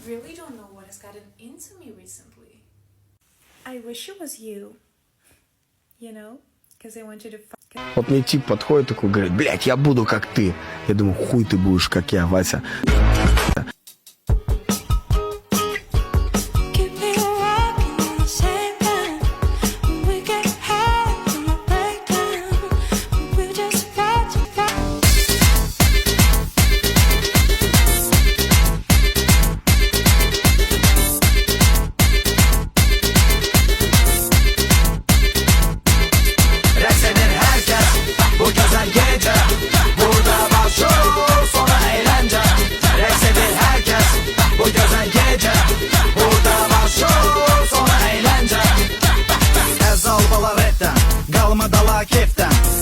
really don't know what has gotten into me recently. I wish it was you. You know? Because I want you to... Вот мне тип подходит такой, говорит, блядь, я буду как ты. Я думаю, хуй ты будешь, как я, Вася.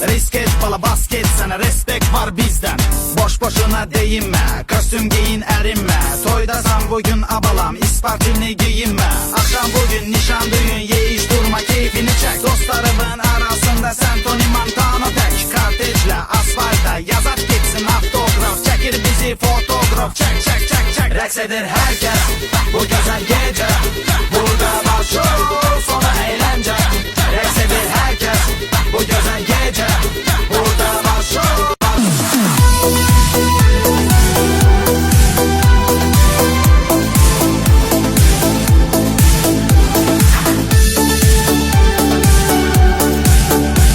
Risk et bala basket sana respekt var bizden. Boş boşuna değinme, kostüm giyin erinme. Toydasan bugün abalam, ispartini giyinme. Akşam bugün nişan düğün, ye iç durma keyfini çek. Dostlarımın arasında sen Tony Montana tek. Kartejle asfalta yazat gitsin автограф. Çekir bizi fotoğraf, çek çek çek çek. Reks eder herkes bu güzel gece. Burada var show, sonra eğlence. Reks eder herkes bu güzel gece. Burada var show.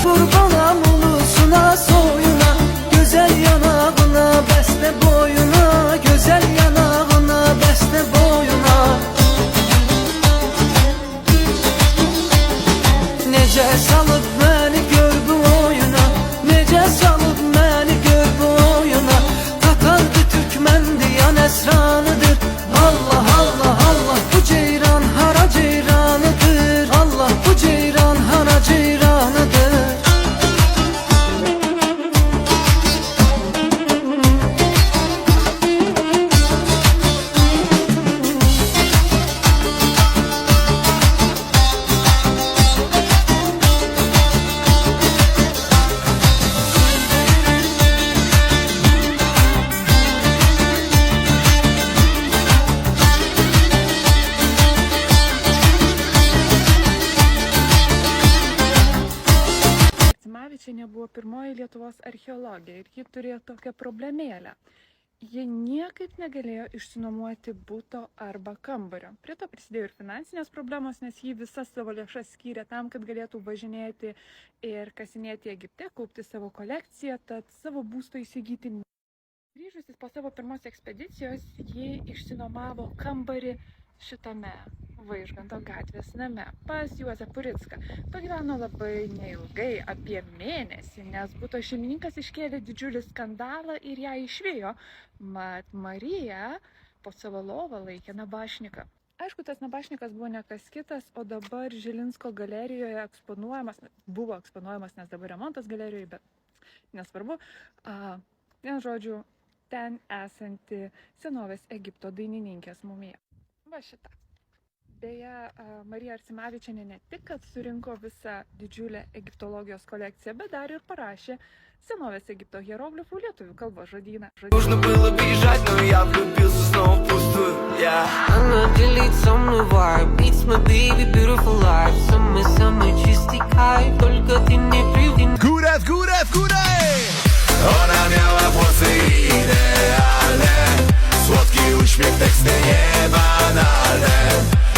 Kurbanam ulusuna soyuna, güzel yanağına besle boyuna, güzel yanağına besle boyuna. Nece salıp beni gör bu oyuna, nece salıp beni gör bu oyuna. Tatardı Türkmendi yan esranıdır. Allah Allah Allah bu ceyran hara ceyranıdır. Allah bu ceyran hara ceyranıdır. Arcimavičienė buvo pirmoji Lietuvos archeologė ir ji turėjo tokią problemėlę. Ji niekaip negalėjo išsinuomoti buto arba kambario. Prie to prisidėjo ir finansinės problemos, nes ji visas savo lėšas skyrė tam, kad galėtų važinėti ir kasinėti Egipte, kaupti savo kolekciją, tad savo būsto įsigyti. Grįžusis po savo pirmos ekspedicijos, ji išsinuomavo kambarį šitame Vaižganto gatvės name pas Juozą Puricką. Pagyveno labai neilgai, apie mėnesį, nes buto šeimininkas iškėlė didžiulį skandalą ir ją išvijo. Mat Marija po savo lovą laikė nabašniką. Aišku, tas nabašnikas buvo ne kas kitas, o dabar Žilinsko galerijoje buvo eksponuojamas, nes dabar remontas galerijoje, bet nesvarbu. Vien žodžiu, ten esanti senovės Egipto dainininkės mumija. Va šitą. Beje, Marija Arcimavičienė ne tik, kad surinko visą didžiulę egiptologijos kolekciją, bet dar ir parašė senovės Egipto hieroglifų lietuvių kalbos žodyną. Нужно было бежать, но я влюбился снова в пустую. Она делит со мной vibe, it's my baby, beautiful life. Самый чистый кайф, только ты не приведи. Góra, ona miała włosy idealne, słodki uśmiech, teksty niebanalne.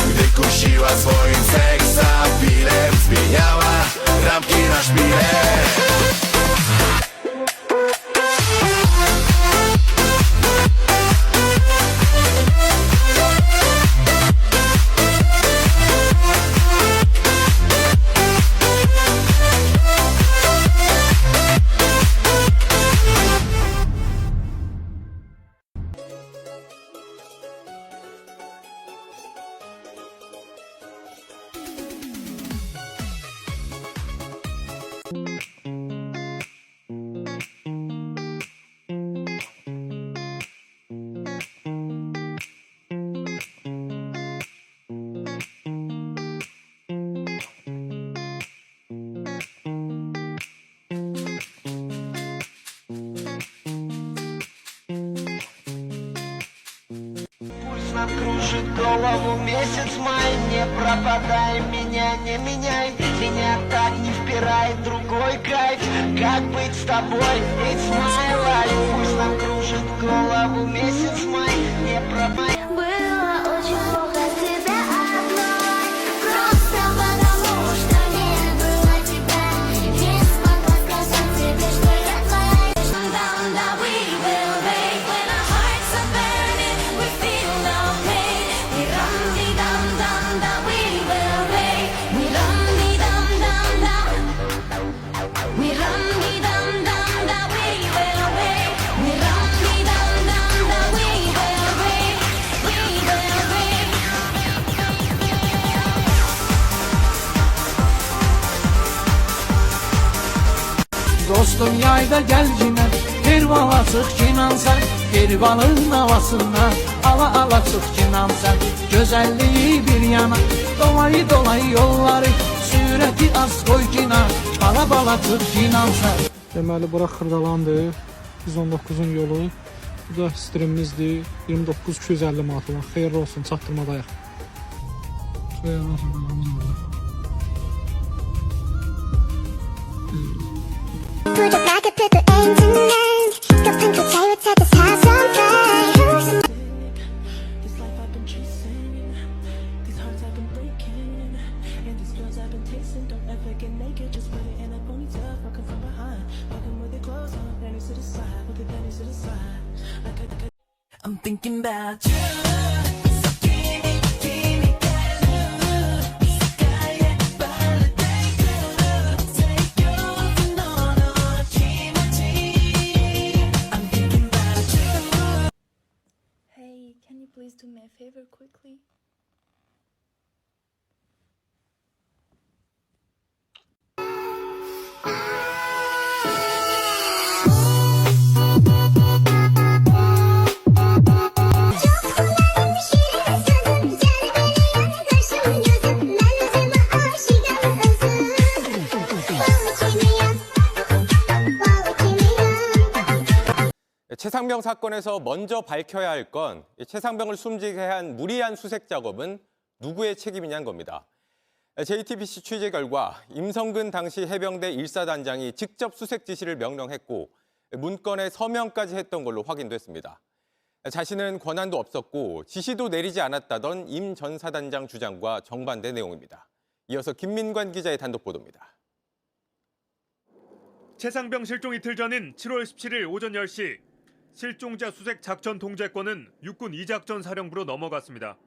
Gdy kusiła swoim seksapilem, zmieniała ramki na szpile. нам кружит голову месяц май. Не пропадай, меня не меняй, меня так не впирает другой кайф. Как быть с тобой, it's my life. Пусть нам кружит голову месяц май. Не пропадай. Было очень плохо с тебя одной, просто потому что не было тебя. Не смогла сказать тебе, что я твоя. Down, down, we will wait. When our hearts are burning, we feel no pain. We run, we down, down, down, we will wait. We run, we down, down, down. We run, we down, down, down, we will wait. We run, we down, down, down, we will wait. We will wait. Dostum yayda gel yine Kervala çık kinan sen Kervalın havasına Ala ala çık kinan sen Güzelliği bir yana Dolayı dolayı yolları Süreti az koy kinan Bala bala çık kinan sen. Deməli bura Xırdalandır. 119-un yolu. Bu da streamimizdir. 29-250 manat olan. Xeyirli olsun, çatdırmadayıq. 부족하게 펴도 엔진은 급한 그 차이로 찾아 사선해. This life I've been chasing, these hearts I've been breaking, and these feels I've been tasting. Don't ever get naked, just put it in a ponytail, fucking from behind, fucking with your clothes on, panties to the side, with the panties to the side. I'm thinking about you. So give me, that love. Sky 발라대고 take you 너너 지마지. I'm thinking about you. Hey, can you please do me a favor quickly? 최상병 사건에서 먼저 밝혀야 할 건 최상병을 숨지게 한 무리한 수색 작업은 누구의 책임이냐는 겁니다. JTBC 취재 결과 임성근 당시 해병대 1사단장이 직접 수색 지시를 명령했고 문건에 서명까지 했던 걸로 확인됐습니다. 자신은 권한도 없었고 지시도 내리지 않았다던 임 전 사단장 주장과 정반대 내용입니다. 이어서 김민관 기자의 단독 보도입니다. 최상병 실종 이틀 전인 7월 17일 오전 10시 실종자 수색 작전 통제권은 육군 2작전 사령부로 넘어갔습니다.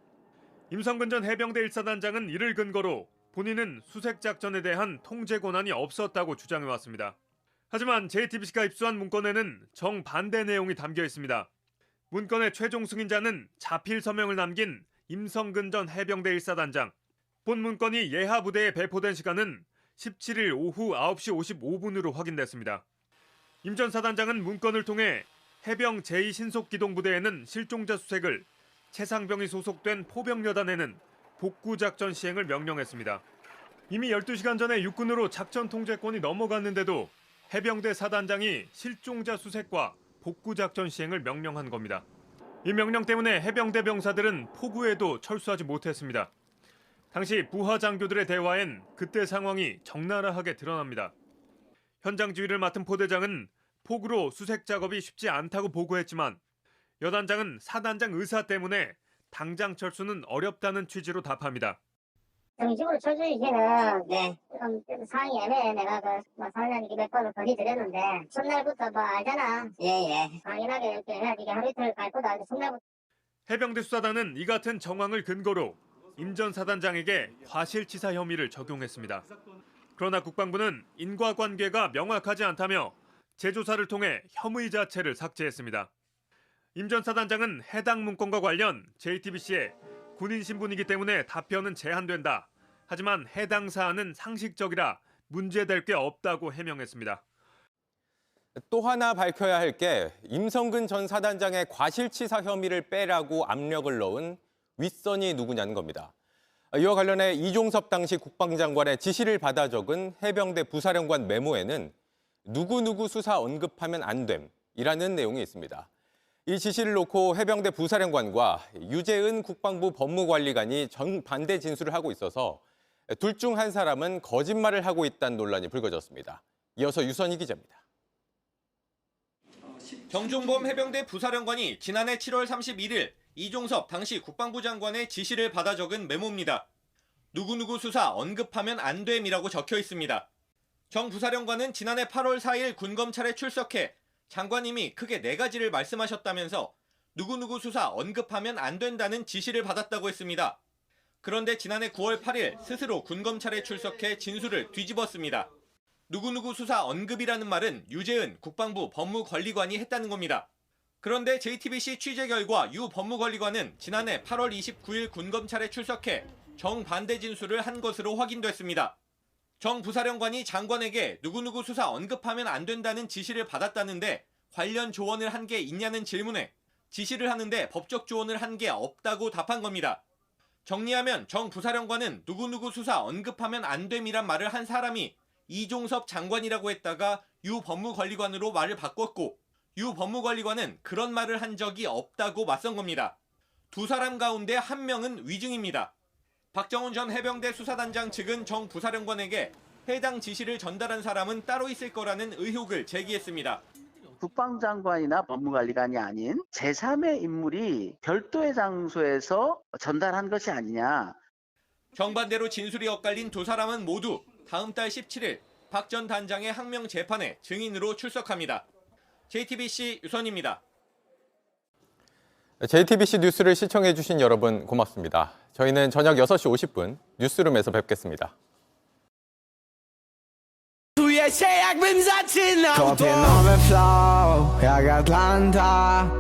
임성근 전 해병대 1사단장은 이를 근거로 본인은 수색 작전에 대한 통제 권한이 없었다고 주장해왔습니다. 하지만 JTBC가 입수한 문건에는 정반대 내용이 담겨 있습니다. 문건의 최종 승인자는 자필 서명을 남긴 임성근 전 해병대 1사단장. 본 문건이 예하 부대에 배포된 시간은 17일 오후 9시 55분으로 확인됐습니다. 임 전 사단장은 문건을 통해 해병 제2신속기동부대에는 실종자 수색을, 최상병이 소속된 포병여단에는 복구작전 시행을 명령했습니다. 이미 12시간 전에 육군으로 작전 통제권이 넘어갔는데도 해병대 사단장이 실종자 수색과 복구작전 시행을 명령한 겁니다. 이 명령 때문에 해병대 병사들은 포구에도 철수하지 못했습니다. 당시 부하 장교들의 대화엔 그때 상황이 적나라하게 드러납니다. 현장 지휘를 맡은 포대장은 포구로 수색 작업이 쉽지 않다고 보고했지만 여단장은 사단장 의사 때문에 당장 철수는 어렵다는 취지로 답합니다. 정식으로 철수시키는 상황이 애매해. 내가 사단장님께 몇 번을 건의드렸는데 첫날부터 알잖아. 예예. 당연하게 이렇게 해야지. 이게 하루 이틀 갈 거다. 첫날부터. 해병대 수사단은 이 같은 정황을 근거로 임 전 사단장에게 과실치사 혐의를 적용했습니다. 그러나 국방부는 인과관계가 명확하지 않다며 재조사를 통해 혐의 자체를 삭제했습니다. 임 전 사단장은 해당 문건과 관련 JTBC에 군인 신분이기 때문에 답변은 제한된다. 하지만 해당 사안은 상식적이라 문제될 게 없다고 해명했습니다. 또 하나 밝혀야 할 게 임성근 전 사단장의 과실치사 혐의를 빼라고 압력을 넣은 윗선이 누구냐는 겁니다. 이와 관련해 이종섭 당시 국방장관의 지시를 받아 적은 해병대 부사령관 메모에는 누구누구 수사 언급하면 안 됨이라는 내용이 있습니다. 이 지시를 놓고 해병대 부사령관과 유재은 국방부 법무관리관이 정반대 진술을 하고 있어서 둘 중 한 사람은 거짓말을 하고 있다는 논란이 불거졌습니다. 이어서 유선희 기자입니다. 정종범 해병대 부사령관이 지난해 7월 31일 이종섭 당시 국방부 장관의 지시를 받아 적은 메모입니다. 누구누구 수사 언급하면 안 됨이라고 적혀 있습니다. 정 부사령관은 지난해 8월 4일 군검찰에 출석해 장관님이 크게 4가지를 말씀하셨다면서 누구누구 수사 언급하면 안 된다는 지시를 받았다고 했습니다. 그런데 지난해 9월 8일 스스로 군검찰에 출석해 진술을 뒤집었습니다. 누구누구 수사 언급이라는 말은 유재은 국방부 법무관리관이 했다는 겁니다. 그런데 JTBC 취재 결과 유 법무관리관은 지난해 8월 29일 군검찰에 출석해 정반대 진술을 한 것으로 확인됐습니다. 정 부사령관이 장관에게 누구누구 수사 언급하면 안 된다는 지시를 받았다는데 관련 조언을 한 게 있냐는 질문에 지시를 하는데 법적 조언을 한 게 없다고 답한 겁니다. 정리하면 정 부사령관은 누구누구 수사 언급하면 안 됨이란 말을 한 사람이 이종섭 장관이라고 했다가 유 법무관리관으로 말을 바꿨고 유 법무관리관은 그런 말을 한 적이 없다고 맞선 겁니다. 두 사람 가운데 한 명은 위증입니다. 박정훈 전 해병대 수사단장 측은 정 부사령관에게 해당 지시를 전달한 사람은 따로 있을 거라는 의혹을 제기했습니다. 국방장관이나 법무관리관이 아닌 제3의 인물이 별도의 장소에서 전달한 것이 아니냐. 정반대로 진술이 엇갈린 두 사람은 모두 다음 달 17일 박 전 단장의 항명 재판에 증인으로 출석합니다. JTBC 유선입니다. JTBC 뉴스를 시청해주신 여러분 고맙습니다. 저희는 저녁 6시 50분 뉴스룸에서 뵙겠습니다. Czuję się jakbym zaczynał Kopię nowe flow, jak Atlanta.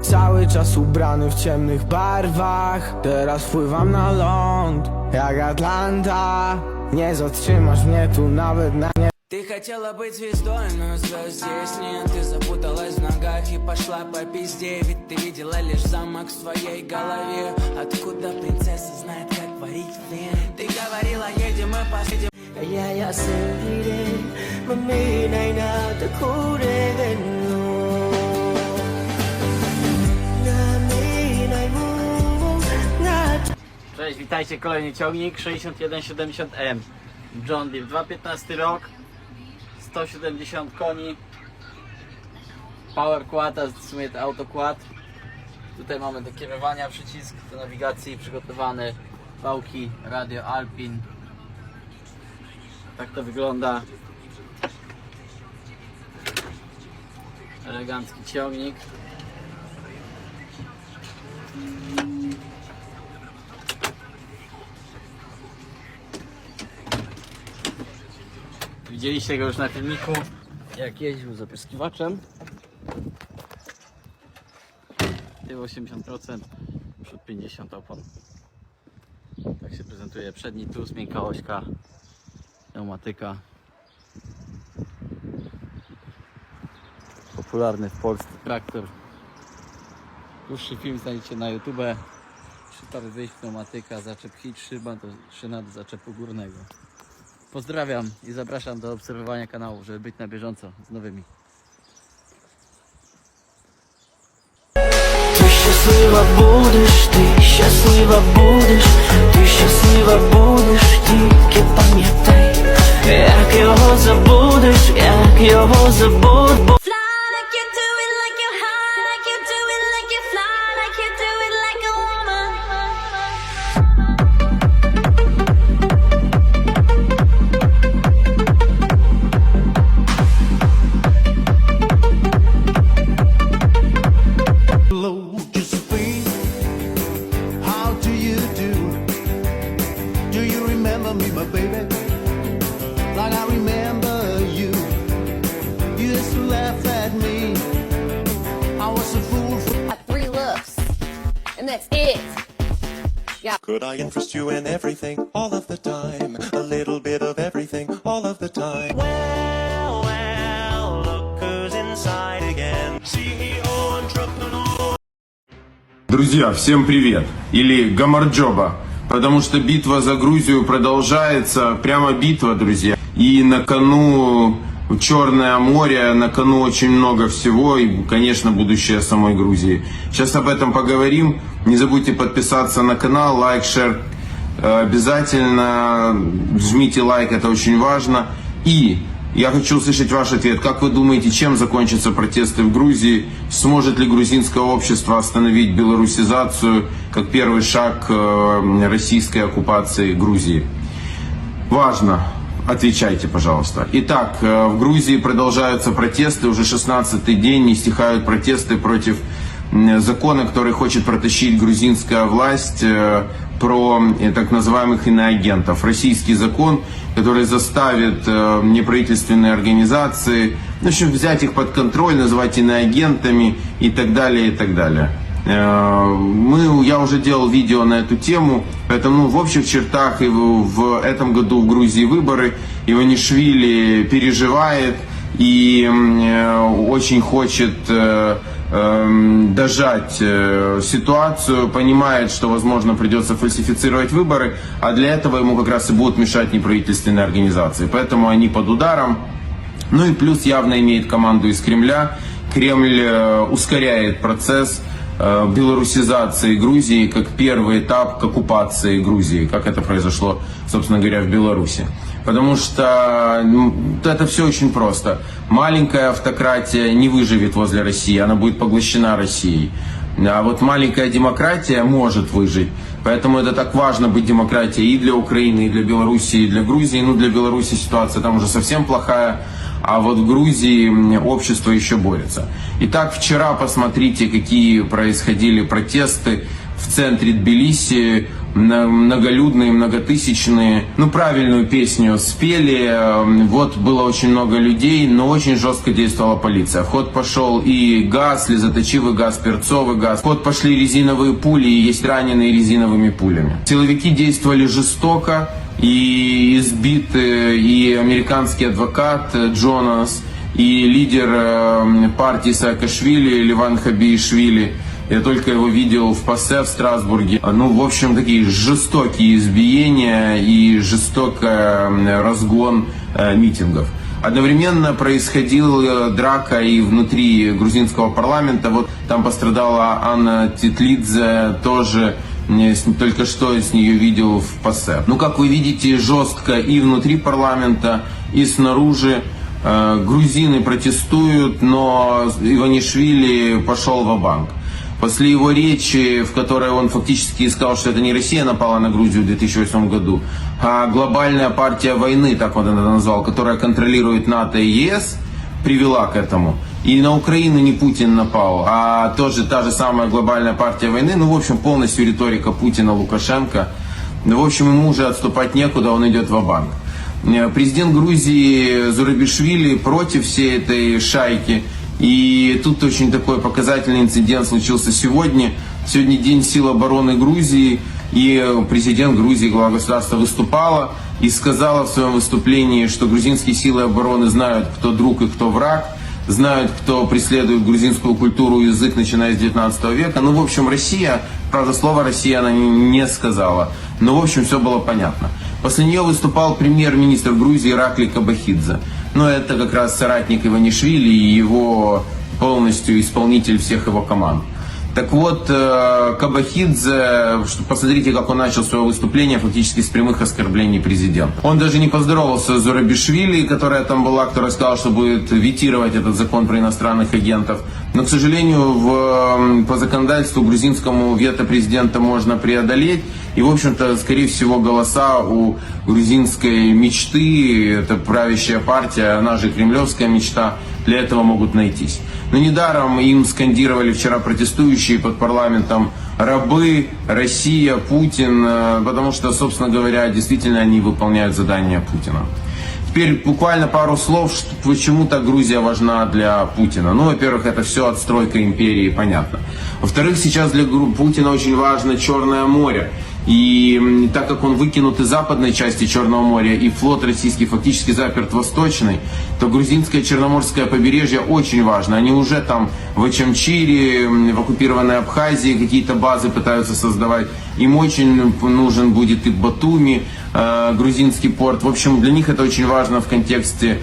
Cały czas ubrany w ciemnych barwach. Teraz wpływam na ląd, jak Atlanta. Nie zatrzymasz mnie tu nawet na nie. Ты хотела быть звездой, но звезд здесь нет. Ты запуталась в ногах и пошла по пизде. Ведь ты видела лишь замок в своей голове. Откуда принцесса знает, как варить фен? Ты говорила, едем мы поедем. Я sevgilim Maminay to kuregen Cześć, witajcie, kolejny ciągnik 6170M John Deere 2015 rok, 170 koni, power quad, a w sumie to auto quad. Tutaj mamy do kierowania przycisk, do nawigacji przygotowane, wałki, radio Alpin. Tak to wygląda. Elegancki ciągnik. Widzieliście go już na filmiku, jak jeździł z opryskiwaczem. Tył 80%, przód 50 opon. Tak się prezentuje przedni tus, miękka ośka, pneumatyka. Popularny w Polsce traktor. Dłuższy film znajdziecie na YouTube. Przypary wyjść, pneumatyka, zaczep hitch, szyba to szyna do zaczepu górnego. Pozdrawiam i zapraszam do obserwowania kanału, żeby być na bieżąco z nowymi. Ty szczęśliwa будеш, ty szczęśliwa будеш, ty szczęśliwa будеш, тільки пам'ятай, як його забудеш, як його забудеш. Could I interest you in everything, all of the time? A little bit of everything, all of the time. Well, well, look who's inside again. CEO, entrepreneur. Друзья, всем привет! Или Гамарджоба, потому что битва за Грузию продолжается, прямо битва, друзья. И на кону Черное море, на кону очень много всего и, конечно, будущее самой Грузии. Сейчас об этом поговорим. Не забудьте подписаться на канал, лайк, шер. Обязательно жмите лайк, это очень важно. И я хочу услышать ваш ответ. Как вы думаете, чем закончатся протесты в Грузии? Сможет ли грузинское общество остановить белорусизацию как первый шаг российской оккупации Грузии? Важно. Отвечайте, пожалуйста. Итак, в Грузии продолжаются протесты. Уже 16-й день не стихают протесты против закона, который хочет протащить грузинская власть про так называемых иноагентов. Российский закон, который заставит неправительственные организации, в общем, взять их под контроль, называть иноагентами и так далее, и так далее. Я уже делал видео на эту тему, поэтому в общих чертах и в этом году в Грузии выборы. Иванишвили переживает и очень хочет дожать ситуацию, понимает, что, возможно, придется фальсифицировать выборы, а для этого ему как раз и будут мешать неправительственные организации. Поэтому они под ударом. Ну и плюс явно имеет команду из Кремля. Кремль ускоряет процесс белорусизации Грузии как первый этап к оккупации Грузии, как это произошло, собственно говоря, в Беларуси. Потому что это все очень просто. Маленькая автократия не выживет возле России, она будет поглощена Россией. А вот маленькая демократия может выжить. Поэтому это так важно быть демократией и для Украины, и для Беларуси, и для Грузии. Ну, для Беларуси ситуация там уже совсем плохая. А вот в Грузии общество еще борется. Итак, вчера посмотрите, какие происходили протесты в центре Тбилиси. Многолюдные, многотысячные. Правильную песню спели. Вот было очень много людей, но очень жестко действовала полиция. В ход пошел и газ, слезоточивый газ, перцовый газ. В ход пошли резиновые пули, и есть раненые резиновыми пулями. Силовики действовали жестоко, и избиты и американский адвокат Джонас, и лидер партии Саакашвили Леван Хабиишвили. Я только его видел в ПАСЕ в Страсбурге. В общем, такие жестокие избиения и жестокий разгон митингов. Одновременно происходила драка и внутри грузинского парламента. Вот там пострадала Анна Титлидзе, тоже только что с нее видел в ПАСЕ. Как вы видите, жестко и внутри парламента, и снаружи. Грузины протестуют, но Иванишвили пошел ва-банк. После его речи, в которой он фактически сказал, что это не Россия напала на Грузию в 2008 году, а глобальная партия войны, так он это назвал, которая контролирует НАТО и ЕС, привела к этому. И на Украину не Путин напал, а тоже та же самая глобальная партия войны. В общем, полностью риторика Путина, Лукашенко. В общем, ему уже отступать некуда, он идет ва-банк. Президент Грузии Зурабишвили против всей этой шайки. И тут очень такой показательный инцидент случился сегодня. Сегодня День сил обороны Грузии. И президент Грузии, глава государства, выступала и сказала в своем выступлении, что грузинские силы обороны знают, кто друг и кто враг, знают, кто преследует грузинскую культуру и язык, начиная с 19 века. В общем, Россия, правда, слово «Россия» она не сказала. Но, в общем, все было понятно. После нее выступал премьер-министр Грузии Иракли Кобахидзе. Это как раз соратник Иванишвили и его полностью исполнитель всех его команд. Так вот, Кобахидзе, посмотрите, как он начал свое выступление фактически с прямых оскорблений президента. Он даже не поздоровался с Зурабишвили, которая там была, которая сказала, что будет ветировать этот закон про иностранных агентов. Но, к сожалению, по законодательству грузинскому вето президента можно преодолеть. И, в общем-то, скорее всего, голоса у грузинской мечты, это правящая партия, она же кремлевская мечта, для этого могут найтись. Но недаром им скандировали вчера протестующие под парламентом «рабы», «Россия», «Путин», потому что, собственно говоря, действительно они выполняют задания Путина. Теперь буквально пару слов, почему так Грузия важна для Путина. Во-первых, это все отстройка империи, понятно. Во-вторых, сейчас для Путина очень важно Черное море. И так как он выкинут из западной части Черного моря и флот российский фактически заперт в восточной, то грузинское черноморское побережье очень важно. Они уже там в Очамчире, в оккупированной Абхазии какие-то базы пытаются создавать. Им очень нужен будет и Батуми, грузинский порт. В общем, для них это очень важно в контексте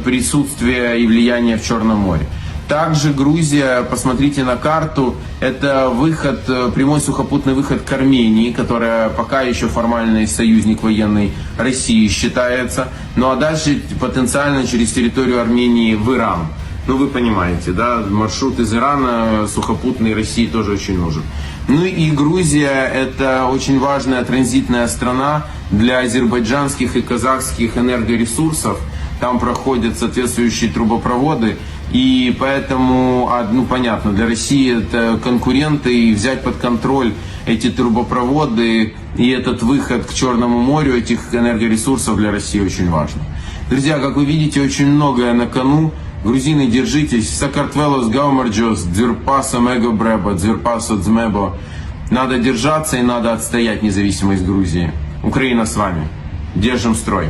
присутствия и влияния в Черном море. Также Грузия, посмотрите на карту, это выход, прямой сухопутный выход к Армении, которая пока еще формальный союзник военный России считается. Ну а дальше потенциально через территорию Армении в Иран. Ну вы понимаете, да, маршрут из Ирана сухопутный России тоже очень нужен. Ну и Грузия это очень важная транзитная страна для азербайджанских и казахских энергоресурсов. Там проходят соответствующие трубопроводы. И поэтому, ну понятно, для России это конкуренты, и взять под контроль эти трубопроводы и этот выход к Черному морю, этих энергоресурсов для России очень важно. Друзья, как вы видите, очень многое на кону. Грузины, держитесь. Сакартвелос, Гаумарджос, Дзирпасо, Мего Бреба, Дзирпасо, Дзмебо. Надо держаться и надо отстоять независимость Грузии. Украина с вами. Держим строй.